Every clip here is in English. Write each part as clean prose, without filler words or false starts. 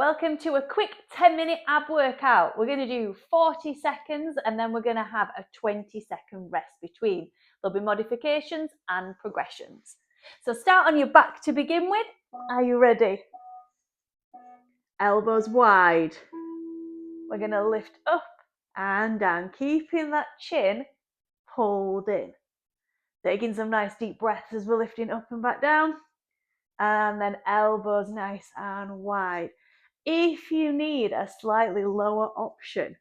Welcome to a quick 10-minute ab workout. We're going to do 40 seconds and then we're going to have a 20-second rest between. There'll be modifications and progressions. So start on your back to begin with. Are you ready? Elbows wide. We're going to lift up and down, keeping that chin pulled in. Taking some nice deep breaths as we're lifting up and back down. And then elbows nice and wide. If you need a slightly lower option,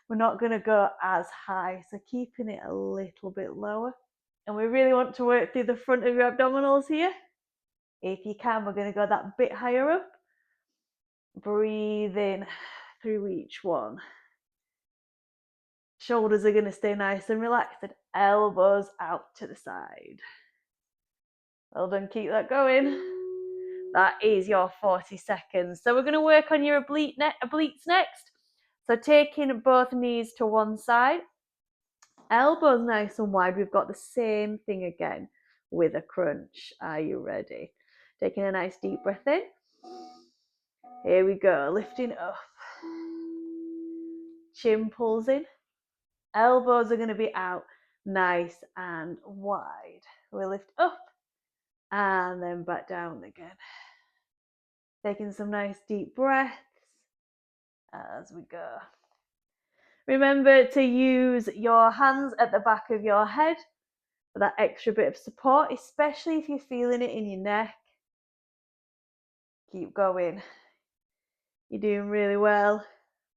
we're not going to go as high, so keeping it a little bit lower. And we really want to work through the front of your abdominals here. If you can, we're going to go that bit higher up. Breathe in through each one. Shoulders are going to stay nice and relaxed, and elbows out to the side. Well done, keep that going. That is your 40 seconds. So we're going to work on your obliques next. So taking both knees to one side, elbows nice and wide. We've got the same thing again with a crunch. Are you ready? Taking a nice deep breath in. Here we go, lifting up. Chin pulls in. Elbows are going to be out nice and wide. We lift up and then back down again. Taking some nice deep breaths as we go. Remember to use your hands at the back of your head for that extra bit of support, especially if you're feeling it in your neck. Keep going. You're doing really well.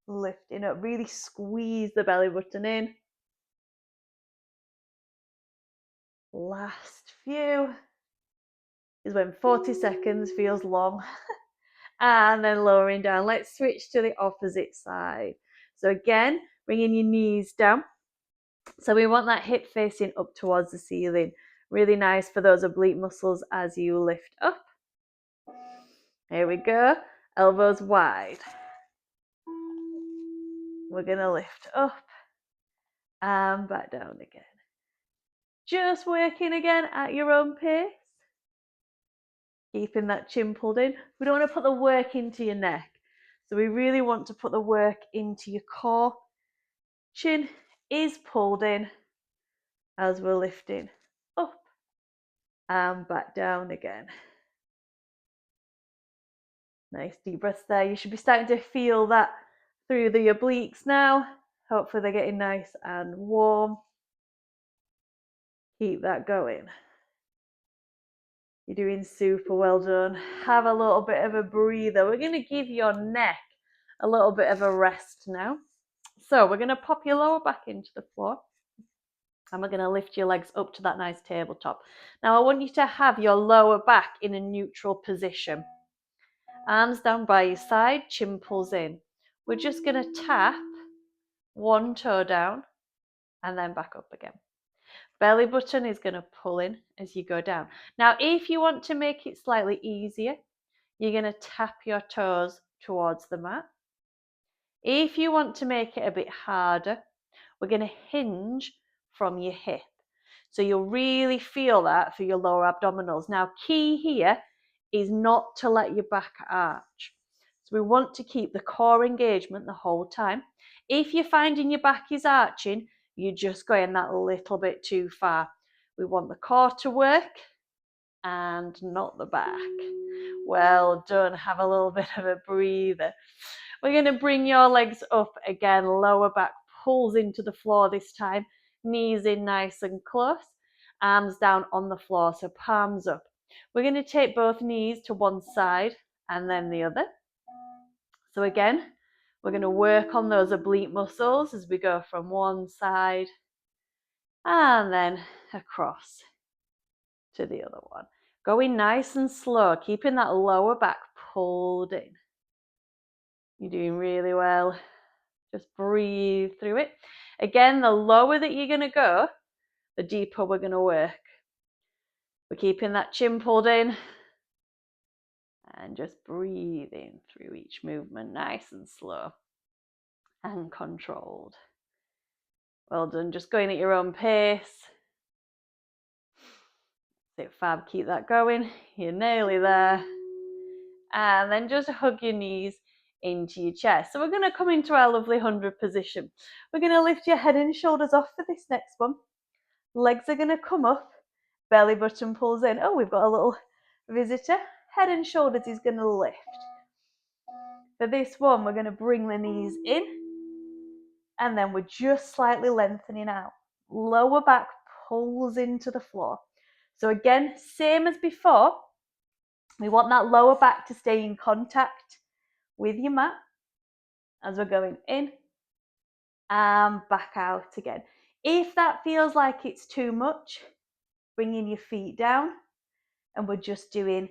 Lifting up, really squeeze the belly button in. Last few is when 40 seconds feels long. And then lowering down. Let's switch to the opposite side. So again, bringing your knees down. So we want that hip facing up towards the ceiling. Really nice for those oblique muscles as you lift up. Here we go. Elbows wide. We're going to lift up and back down again. Just working again at your own pace. Keeping that chin pulled in. We don't want to put the work into your neck. So we really want to put the work into your core. Chin is pulled in as we're lifting up and back down again. Nice deep breaths there. You should be starting to feel that through the obliques now. Hopefully they're getting nice and warm. Keep that going. You're doing super well done. Have a little bit of a breather. We're going to give your neck a little bit of a rest now. So we're going to pop your lower back into the floor. And we're going to lift your legs up to that nice tabletop. Now I want you to have your lower back in a neutral position. Arms down by your side, chin pulls in. We're just going to tap one toe down and then back up again. Belly button is going to pull in as you go down. Now, if you want to make it slightly easier, you're going to tap your toes towards the mat. If you want to make it a bit harder, we're going to hinge from your hip. So you'll really feel that for your lower abdominals. Now, key here is not to let your back arch. So we want to keep the core engagement the whole time. If you're finding your back is arching, you're just going that little bit too far. We want the core to work and not the back. Well done. Have a little bit of a breather. We're going to bring your legs up again. Lower back pulls into the floor this time. Knees in nice and close. Arms down on the floor, so palms up. We're going to take both knees to one side and then the other. So again, we're going to work on those oblique muscles as we go from one side and then across to the other one. Going nice and slow, keeping that lower back pulled in. You're doing really well. Just breathe through it. Again, the lower that you're going to go, the deeper we're going to work. We're keeping that chin pulled in and just breathing through each movement, nice and slow and controlled. Well done, just going at your own pace. So fab, keep that going. You're nearly there. And then just hug your knees into your chest. So we're going to come into our lovely 100 position. We're going to lift your head and shoulders off for this next one. Legs are going to come up, belly button pulls in. Oh, we've got a little visitor. Head and shoulders is going to lift. For this one, we're going to bring the knees in, and then we're just slightly lengthening out. Lower back pulls into the floor. So again, same as before, we want that lower back to stay in contact with your mat as we're going in and back out again. If that feels like it's too much, bringing your feet down, and we're just doing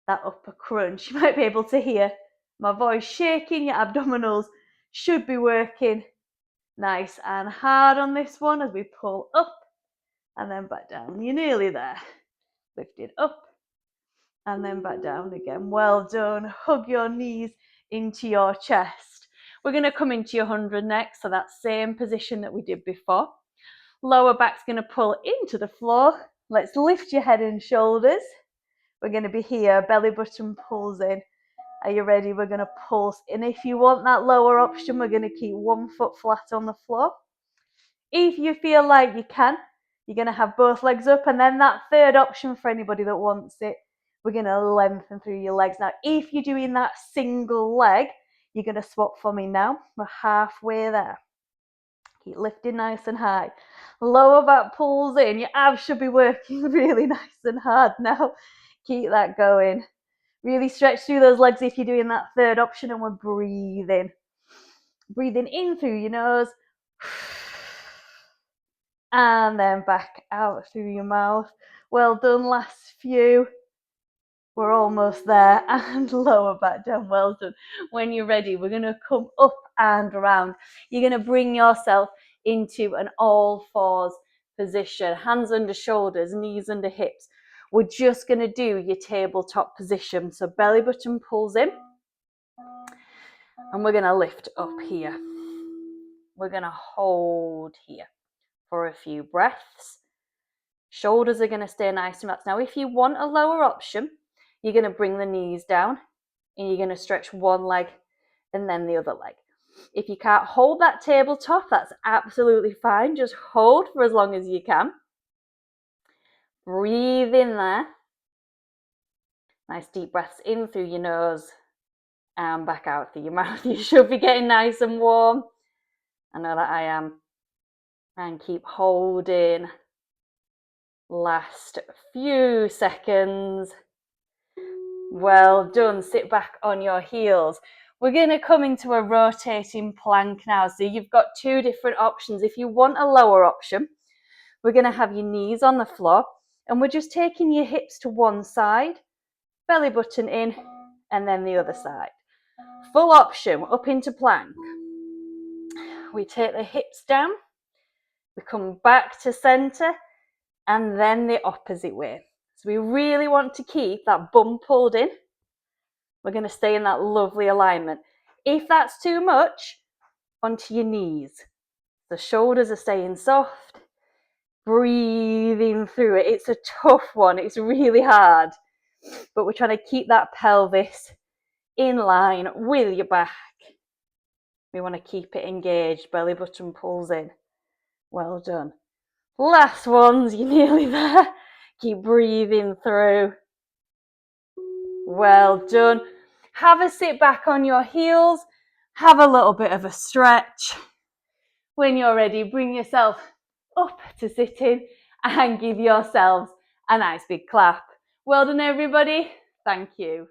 that upper crunch. You might be able to hear my voice shaking. Your abdominals should be working nice and hard on this one as we pull up and then back down. You're nearly there. Lift it up and then back down again. Well done. Hug your knees into your chest. We're going to come into your 100 next, so that same position that we did before. Lower back's going to pull into the floor. Let's lift your head and shoulders. We're going to be here, belly button pulls in. Are you ready? We're going to pulse. And if you want that lower option, we're going to keep one foot flat on the floor. If you feel like you can, you're going to have both legs up. And then that third option for anybody that wants it, we're going to lengthen through your legs. Now, if you're doing that single leg, you're going to swap for me now. We're halfway there. Keep lifting nice and high. Lower back pulls in. Your abs should be working really nice and hard now. Keep that going. Really stretch through those legs if you're doing that third option, and we're breathing. Breathing in through your nose. And then back out through your mouth. Well done, last few. We're almost there. And lower back down. Well done. When you're ready, we're going to come up and around. You're going to bring yourself into an all fours position. Hands under shoulders, knees under hips. We're just going to do your tabletop position. So belly button pulls in. And we're going to lift up here. We're going to hold here for a few breaths. Shoulders are going to stay nice and relaxed. Now, if you want a lower option, you're going to bring the knees down and you're going to stretch one leg and then the other leg. If you can't hold that tabletop, that's absolutely fine. Just hold for as long as you can. Breathe in there. Nice deep breaths in through your nose and back out through your mouth. You should be getting nice and warm. I know that I am. And keep holding. Last few seconds. Well done. Sit back on your heels. We're going to come into a rotating plank now. So you've got two different options. If you want a lower option, we're going to have your knees on the floor and we're just taking your hips to one side, belly button in, and then the other side. Full option, up into plank. We take the hips down, we come back to center, and then the opposite way. So we really want to keep that bum pulled in. We're going to stay in that lovely alignment. If that's too much, onto your knees. The shoulders are staying soft. Breathing through it. It's a tough one. It's really hard. But we're trying to keep that pelvis in line with your back. We want to keep it engaged. Belly button pulls in. Well done. Last ones. You're nearly there. Keep breathing through. Well done. Have a sit back on your heels. Have a little bit of a stretch. When you're ready, bring yourself up to sitting and give yourselves a nice big clap. Well done, everybody. Thank you.